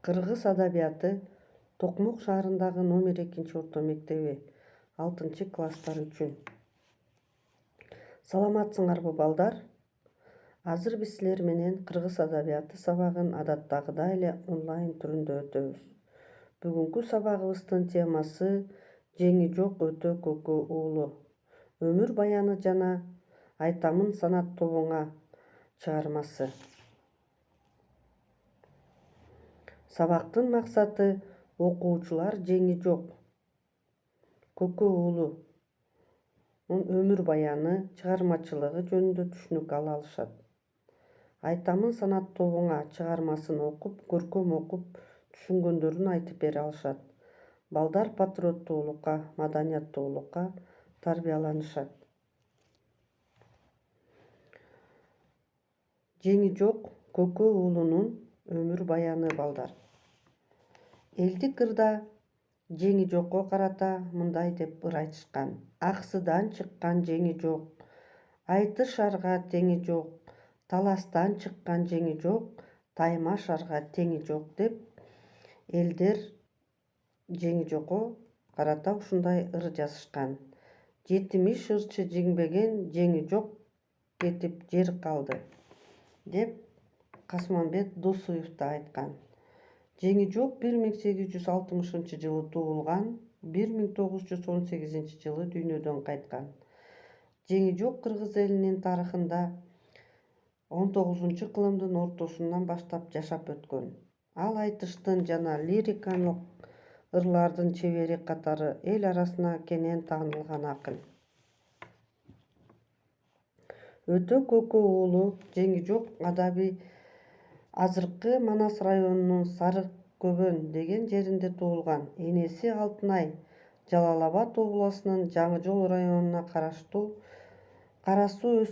Кыргыз адабияты Токмок шаарындагы номер 2 орто мектеби 6-класстар үчүн. Саламатсыңарбы балдар? Азыр биз силер менен кыргыз адабияты сабагын адаттагыдай эле онлайн түрүндө өтөбүз. Бүгүнкү сабагыбыздын темасы Жеңи жок өтө көкү уулу. Өмүр баяны жана Айтамын санат тобуңа чыгармасы. Сабактын максаты окуучулар Жеңи жок көкү уулу өмүр баяны чыгармачылыгы жөнүндө түшүнүк ала алышат. Айтамын санат тобуңа чыгармасын окуп, көркөм окуп, түшүнгөндөрүн айтып бере алышат. Балдар патриоттуулукка, маданияттуулукка тарбияланышат. Жеңи жок көкү уулунун өмүр баяны балдар. Элдик ырда Жеңи жокко карата мындай деп ыр айтышкан: Аксыдан чыккан жеңи жок, айты шарга теңи жок, таластан чыккан жеңи жок, тайма шарга теңи жок деп элдер Жеңи жокко карата ушундай ыр жазышкан. 70 ырчы жеңбеген жеңи жок кетип жер калды деп Касманбет Досуев да айткан. Жеңи жок 1860-жылы туулган, 1918-жылы дүйнөдөн кайткан. Жеңи жок кыргыз элинин тарыхында 19-кылымдын ортосунан баштап жашап өткөн. Ал айтыштын жана лирикалык ырлардын чебери катары эл арасына кенен таанылган акын. Өтө көкү уулу Жеңи жок адаби азыркы Манас районунун Сарыкөбөн деген жеринде туулган. Энеси Алтынай Жалал Абад областынын Жаңы Жол районуна караштуу Кара Суу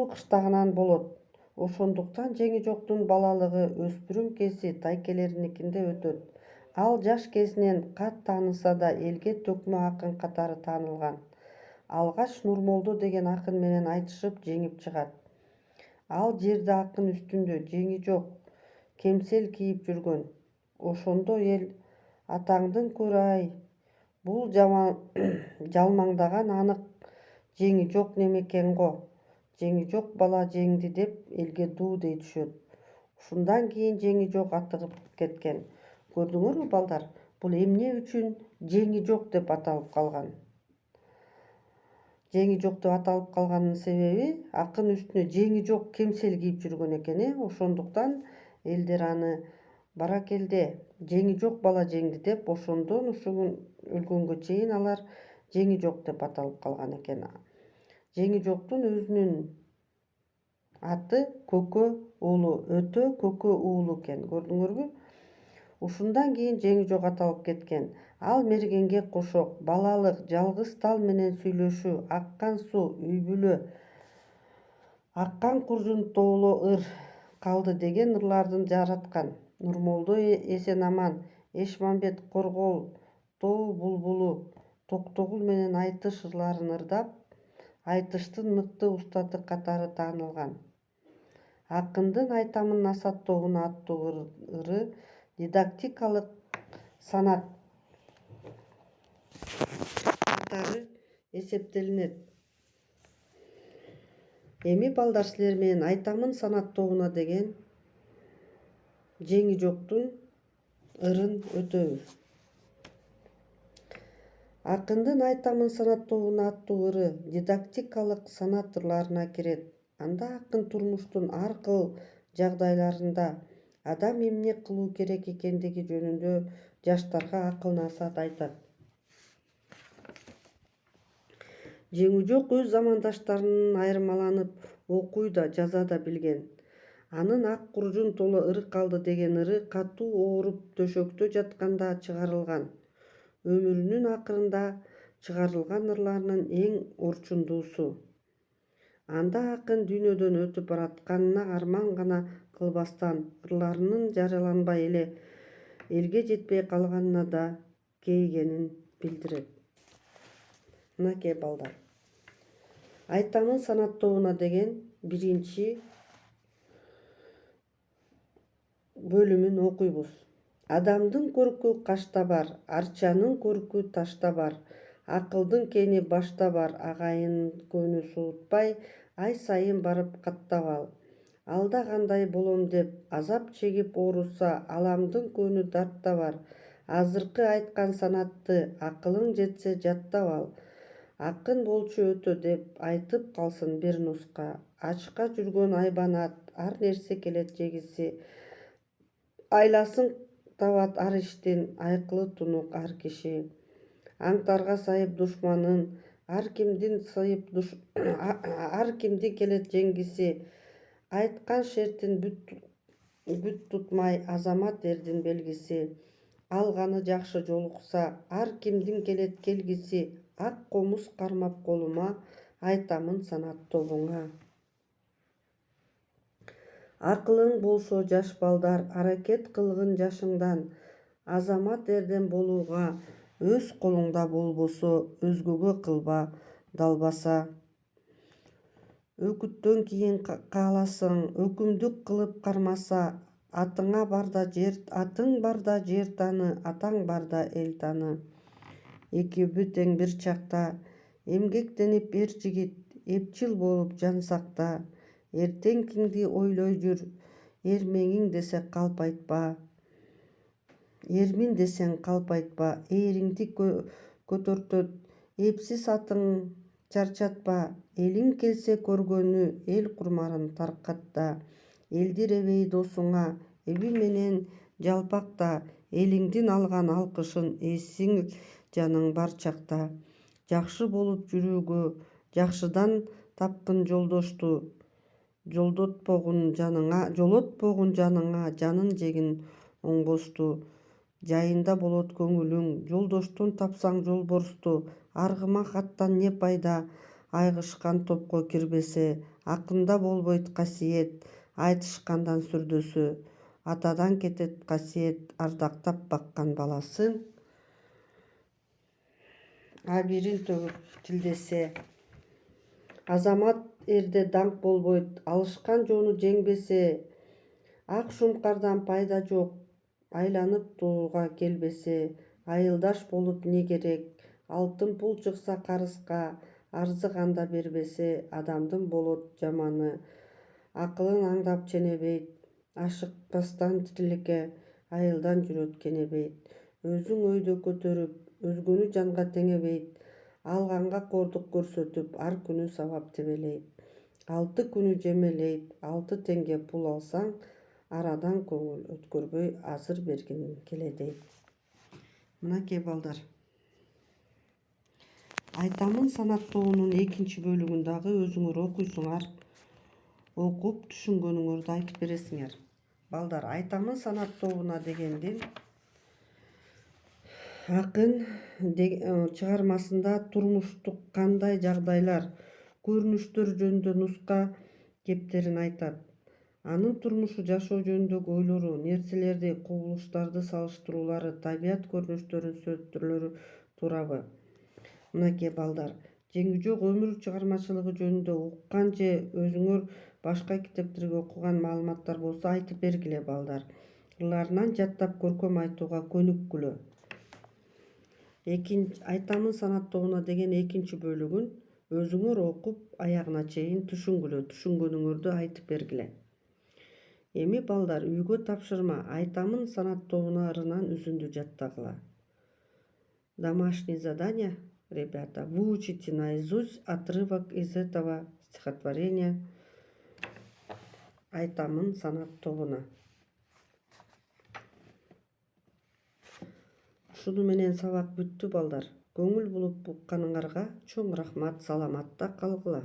кыштагынан болот. Ошондуктан Жеңи жоктун балалыгы өспүрүм кези тайкелериникинде өтөт. Ал жаш кезинен кат таанылса да элге төкмө акын катары таанылган. Алгач Нурмолдо деген акын менен айтышып жеңип чыгат. Ал жерде акын үстүндө жеңи жок кемсел кийип жүргөн. Ошондо эл атаңдын көрө-ай, бул жалмаңдаган анык жеңи жок немекен го, жеңи жок бала жеңди деп элге дуу дей түшөт. Ушундан кийин жеңи жок атыгып кеткен. Көрдүңөрбү балдар, бул эмне үчүн жеңи жок деп аталып калган? Жеңи жок деп аталып калганын себеби акын үстүнө жеңи жок кемсел кийип жүргөн экен. Ошондуктан элдер аны баракелде жеңи жок бала жеңди деп, ошондон ушугун өлгөнгө чейин алар жеңи жок деп аталып калган экен. Жеңи жоктун өзүнүн аты көкө уулу, өтө көкө уулу экен. Көрдүңөрбү? Ушундан кийин жеңи жок аталып кеткен. Ал мергенге кошок, балалык, жалгыз тал менен сүйлөшүү, аккан суу, үй бүлө, аккан куржун тооло ыр калды деген ырлардын жараткан. Нурмолдо Эсен-аман, Эшмамбет Коргол, Тоо булбулу, Токтогул менен айтыш ырларын ырдап, айтыштын мыкты устаты катары таанылган. Акындын Айтамын насат тобуна аттуу ыры дидактикалык санат катары эсептелинет. Эми балдар силер менен Айтамын санат тобуна деген Жеңи жоктун ырын өтөбүз. Акындын Айтамын санат тобуна аттуу ыры дидактикалык санат ырларына кирет. Анда акын турмуштун ар кыл жагдайларында адам эмне кылуу керек экендиги жөнүндө жаштарга акыл-насаат айтат. Жеңи жок өз замандаштарынан айырмаланып окуй да, жаза да билген. Анын ак куржун толо ыр калды деген ыры катуу ооруп төшөктө жатканда чыгарылган. Өмүрүнүн акырында чыгарылган ырларынын эң орчундуусу. Анда акын дүйнөдөн өтүп баратканына арман гана кылбастан, ырларынын жарыяланбай эле элге жетпей калганына да кейигенин билдирет. Мынакей балдар. Айтамын санат тобуна деген биринчи бөлүмүн окуйбуз. Адамдын көркү кашта бар, арчанын көркү ташта бар, акылдын кени башта бар. Агайын көңү суутпай, ай сайын барып каттап ал. Алда кандай болом деп азап чегип ооруса, аламдын көңү дартта бар. Азыркы айткан санатты акылың жетсе жаттап ал. Акын болчу өтө деп айтып калсын бир нуска. Ачка жүргөн айбанат, ар нерсе келет жегиси. Айласын табат ар иштин, айкылы тунук ар киши. Аңтарга сайып душманын, ар кимдин келет жеңгиси. Айткан шертин бүт тутмай, азамат эрдин белгиси. Алганы жакшы жолукса, ар кимдин келет келгиси. Ак комуз кармап колума, айтамын санат тобуңа. Акылың болсо жаш балдар, аракет кылгын жашыңдан. Азамат эрден болууга, өз колуңда болбосо, өзгөгө кылба далбаса. Өкүттөн кийин кааласың, өкүмдүк кылып кармаса. Атың барда жер таны, атаң барда эл таны. Экөөбү тең бир чакта, эмгектенип эр жигит, эпчил болуп жан сакта. Эртеңкиңди ойлой жүр, эрмин десең калп айтпа. Ээриңди көтөртөт, эпсиз атың чарчатпа. Элиң келсе көргөнү, эл курмарын таркатта. Элдиребей досуңа, эби менен жалпакта. Элиңдин алган алкышын эсиң жаның бар чакта. Жакшы болуп жүрүүгө, жакшыдан тапкын жолдошту. Жолотпогун жаныңа, жанын жегин оңбосту. Жайында болот көңүлүң, жолдоштун тапсаң жолборсту. Аргымак аттан не пайда, айгышкан топко кирбесе. Акында болбойт касиет, айтышкандан сүрдөсү. Атадан кетет касиет, ардактап баккан баласын. Абийирин төгүп тилдесе. Азамат эрде даңк болбойт, алышкан жолу жеңбесе. Ак шумкардан пайда жок, айланып тууга келбесе. Айылдаш болуп не керек, алтын пул чыкса карызга. Арзыганда бербесе, адамдын болот жаманы. Акылын аңдап ченебейт, ашыкпастан тилекке. Айылдан жүрөт кенебейт. Өзүн өйдө көтөрүп, өзгөнү жанга теңебейт. Алганга кордук көрсөтүп, ар күнү сабап тебелейт. 6 күнү жемелейт, 6 теңге пул алсаң, арадан көңүл өткөрбөй азыр бергиң келедей. Мынакей балдар. Айтамын санат тобунун 2-бөлүгүн дагы өзүңөр окуйсуңар. Окуп түшүнгөнүңөрдү айтып бересиңер. Балдар, айтамын санат тобуна дегендин акын чыгармасында турмуштук кандай жагдайлар, көрүнүштөр жөнүндө нуска кептерин айтат. Анын турмушу, жашоо жөнүндөгү ойлору, нерселерди, кубулуштарды салыштыруулары, табият көрүнүштөрүнүн сүрөттөрү туурабы? Мынакей балдар, жеңи жок өмүр чыгармачылыгы жөнүндө уккан же өзүңөр башка китептерге окуган маалыматтар болсо айтып бергиле балдар. Ырларынан жаттап көркөм айтууга көнүккүлө. Айтамын санат тобуна деген 2-бөлүгүн өзүңөр окуп аягына чейин түшүнгүлө, түшүнгөнүңөрдү айтып бергиле. Эми балдар, үйгө тапшырма, айтамын санат тобуна ырынан үзүндү жаттагыла. Домашнее задание, ребята, выучите наизусть отрывок из этого стихотворения. Айтамын санат тобуна. Ушуну менен сабак бүттү балдар. Көңүл булуп укканыңарга чоң рахмат, саламатта калгыла.